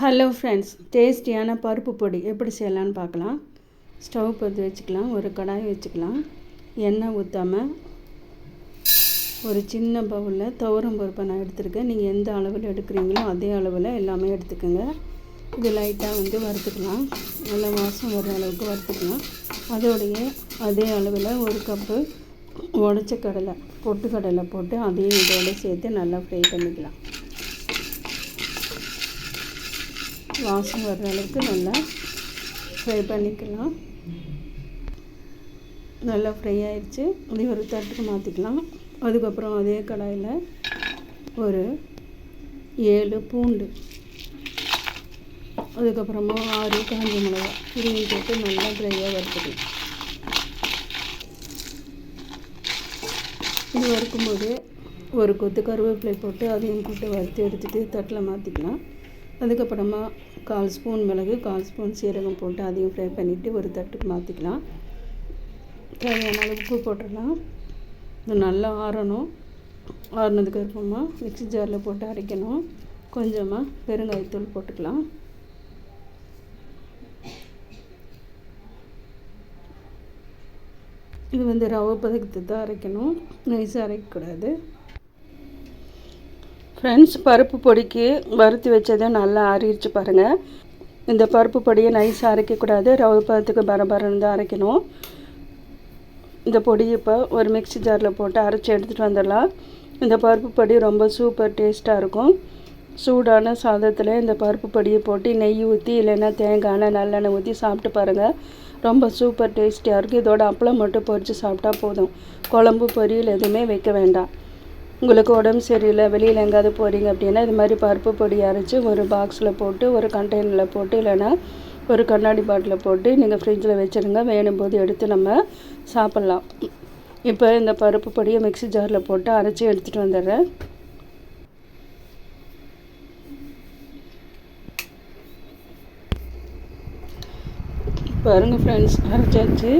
Hello friends, டேஸ்டியான பருப்பு பொடி எப்படி செய்யலான்னு பார்க்கலாம். ஸ்டவ் பற்ற வச்சுக்கலாம். ஒரு கடாய் வச்சுக்கலாம். எண்ணெய் ஊற்றாமல் ஒரு சின்ன பவுலில் துவரம் பருப்பை நான் எடுத்துருக்கேன். நீங்கள் எந்த அளவில் எடுக்கிறீங்களோ அதே அளவில் எல்லாமே எடுத்துக்கோங்க. இது லைட்டாக வறுத்துக்கலாம். நல்லா வாசம் வர அளவுக்கு வறுத்துக்கலாம். அதோடைய அதே அளவில் ஒரு கப்பு உடச்ச கடலை, பொட்டுக்கடலை போட்டு அதையும் இதோடு சேர்த்து நல்லா ஃப்ரை பண்ணிக்கலாம். வாசம் வர்ற அளவுக்கு நல்லா ஃப்ரை பண்ணிக்கலாம். நல்லா ஃப்ரை ஆயிடுச்சு. அதே ஒரு தட்டுக்கு மாற்றிக்கலாம். அதுக்கப்புறம் அதே கடாயில் ஒரு 7 பூண்டு, அதுக்கப்புறமா 6 காஞ்ச மிளகா இதையும் போட்டு நல்லா ட்ரையாக வறுத்துக்கலாம். இது வறுக்கும்போது ஒரு கொத்து கருவேப்பிலை போட்டு அதையும் போட்டு வறுத்து எடுத்துகிட்டு தட்டில் மாற்றிக்கலாம். அதுக்கப்புறமா 1/4 ஸ்பூன் மிளகு, 1/4 ஸ்பூன் சீரகம் போட்டு அதையும் ஃப்ரை பண்ணிவிட்டு ஒரு தட்டுக்கு மாற்றிக்கலாம். தேவையான அளவு உப்பு போட்டுடலாம். இது நல்லா ஆறணும். ஆறுனதுக்கு அப்புறமா மிக்ஸி ஜாரில் போட்டு அரைக்கணும். கொஞ்சமாக பெருங்காயத்தூள் போட்டுக்கலாம். இது ரவை பதக்கத்தை தான் அரைக்கணும், நைஸாக அரைக்கக்கூடாது. ஃப்ரெண்ட்ஸ், பருப்பு பொடிக்கு வறுத்து வச்சதை நல்லா ஆறிடுச்சு பாருங்கள். இந்த பருப்பு பொடியை நைஸாக அரைக்கக்கூடாது, ரவை பதத்துக்கு பரபரன்னு தான் அரைக்கணும். இந்த பொடியை இப்போ ஒரு மிக்ஸி ஜாரில் போட்டு அரைச்சி எடுத்துகிட்டு வந்துடலாம். இந்த பருப்பு பொடி ரொம்ப சூப்பர் டேஸ்ட்டாக இருக்கும். சூடான சாதத்தில் இந்த பருப்பு பொடியை போட்டு நெய் ஊற்றி இல்லைன்னா தேங்காய் நல்லெண்ணெய் ஊற்றி சாப்பிட்டு பாருங்கள். ரொம்ப சூப்பர் டேஸ்டியாக இருக்குது. இதோட அப்பளம் மட்டும் பொரித்து சாப்பிட்டா போதும். குழம்பு பொரியல் எதுவுமே வைக்க வேண்டாம். உங்களுக்கு உடம்பு சரியில்லை, வெளியில் எங்கேயாவது போகிறீங்க அப்படின்னா இது மாதிரி பருப்பு பொடி அரைச்சி ஒரு பாக்ஸில் போட்டு ஒரு கண்டெய்னரில் போட்டு இல்லைன்னா ஒரு கண்ணாடி பாட்டிலில் போட்டு நீங்கள் ஃப்ரிட்ஜில் வச்சுருங்க. வேணும் போது எடுத்து நம்ம சாப்பிட்லாம். இப்போ இந்த பருப்பு பொடியை மிக்ஸி ஜாரில் போட்டு அரைச்சி எடுத்துகிட்டு வந்துடுறேன். பாருங்கள் ஃப்ரெண்ட்ஸ், அரைச்சாச்சு.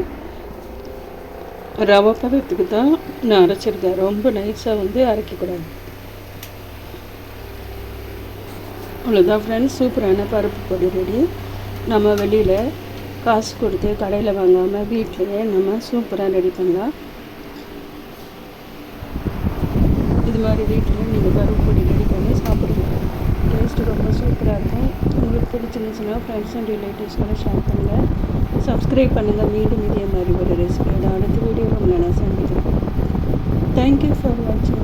ரவை பதத்துக்கு தான் நான் அரைச்சிருக்கேன். ரொம்ப நைஸாக அரைக்கக்கூடாது. அவ்வளோதான் ஃப்ரெண்ட்ஸ், சூப்பரான பருப்பு பொடி ரெடி. நம்ம வெளியில் காசு கொடுத்து கடையில் வாங்காமல் வீட்டிலையே நம்ம சூப்பராக ரெடி பண்ணலாம். இது மாதிரி வீட்டில் நீங்கள் பருப்பு பொடி ரெடி பண்ணி சாப்பிடுங்க. டேஸ்ட்டு ரொம்ப சூப்பராக இருக்கும். உங்களுக்கு பிடிச்சிருந்துச்சுன்னா ஃப்ரெண்ட்ஸ் அண்ட் ரிலேட்டிவ்ஸ்களை ஷேர் பண்ணுங்கள். சப்ஸ்கிரைப் பண்ணுங்கள். மீண்டும் இதே மாதிரி ஒரு ரெசிபியோட அடுத்த வீடியோவில் உங்களை நான் சந்திக்கிறேன். தேங்க்யூ ஃபார் வாட்சிங்.